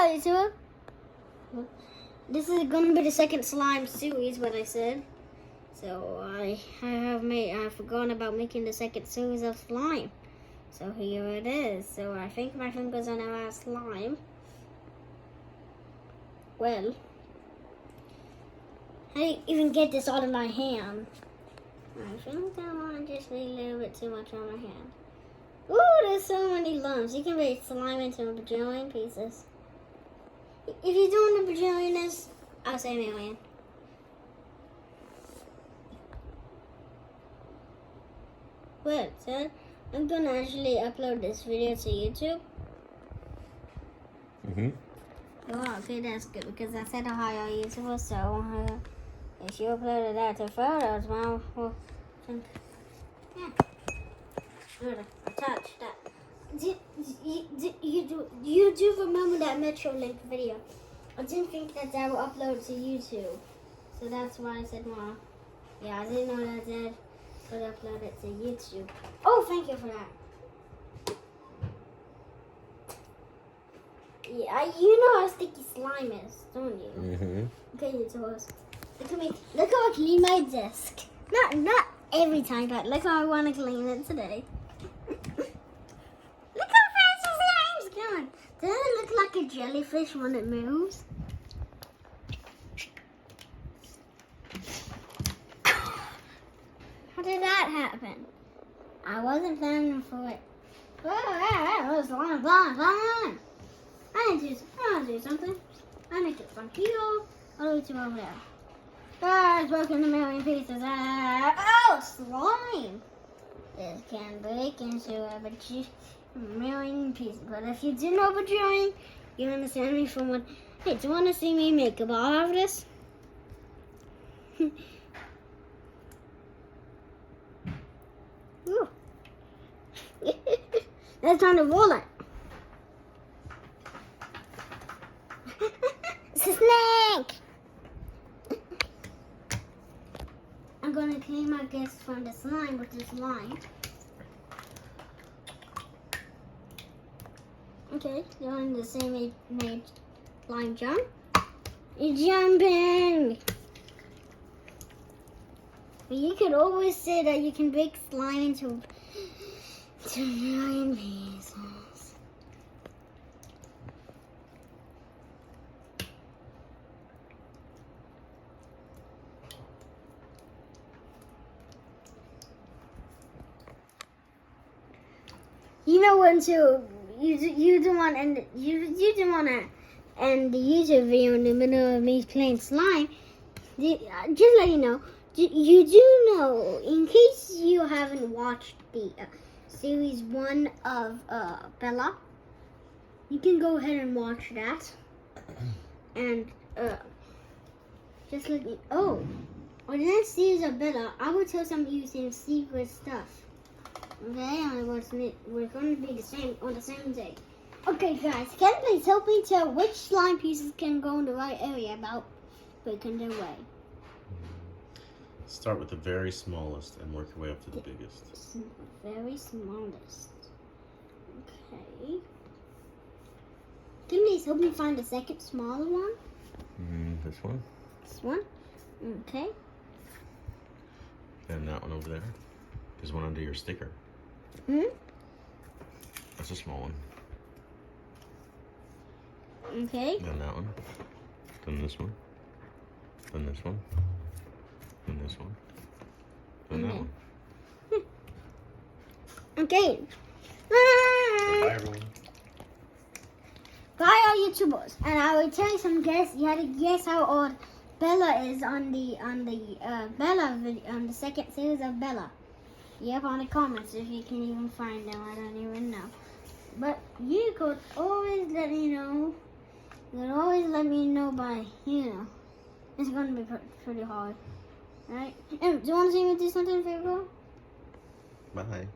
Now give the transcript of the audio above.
Hi, YouTube. This is going to be the second slime series, what I said. So I've forgotten about making the second series of slime. So here it is. So I think my fingers are now out slime. Well, how do you even get this out of my hand? I think I want to just leave a little bit too much on my hand. Ooh, there's so many lumps. You can make slime into a bajillion pieces. If you're doing the bajillionist, I'll say a million. Well, so I'm gonna actually upload this video to YouTube. Oh, okay, that's good because I said hi on YouTube. So if you uploaded that to photos, well, yeah. I touched that. You do remember that Metrolink video? I didn't think that would upload to YouTube, so that's why I said, well, yeah, I didn't know that would upload it to YouTube. Oh, thank you for that. Yeah, you know how sticky slime is, don't you? Okay, YouTubers. Look at me. Look how I clean my desk. Not every time, but look how I want to clean it today. Look how fast the slime's going. Doesn't it look like a jellyfish when it moves? How did that happen? I wasn't planning for it. Oh, yeah, slime. I need to do something. I make it from here all the way to over there. It's broken a million pieces. Oh, slime! This can break into a million pieces. But if you do know bajillion, you understand me from what. Hey, do you want to see me make a ball out of this? Ooh. That's time to roll it. It's a snake! I'm gonna clean my guests from the slime with this line. Okay, doing the same made line jump. You're jumping! But you could always say that you can break slime into 2 million pieces. You know when you don't want to end the YouTube video in the middle of me playing slime. Just let you know, you do know, in case you haven't watched the series 1 of Bella, you can go ahead and watch that. And just let me. Oh, on the next series of Bella, I will tell some of you some secret stuff. Okay, and we're going to be the same on the same day. Okay, guys, can you please help me tell which slime pieces can go in the right area about breaking their way? Start with the very smallest and work your way up to the biggest. Very smallest. Okay. Can you please help me find the second smaller one? This one. This one? Okay. And that one over there. There's one under your sticker. That's a small one. Okay. Then that one. Then this one. Then this one. Then this one. Then that one. Okay. Bye, everyone. Bye, all YouTubers. And I will tell you some guess. You had to guess how old Bella is on the Bella video, on the second series of Bella. Yep, on the comments if you can even find them. I don't even know. But you could always let me know. You could always let me know by, it's going to be pretty hard. Right? And do you want to see me do something for you? Bye.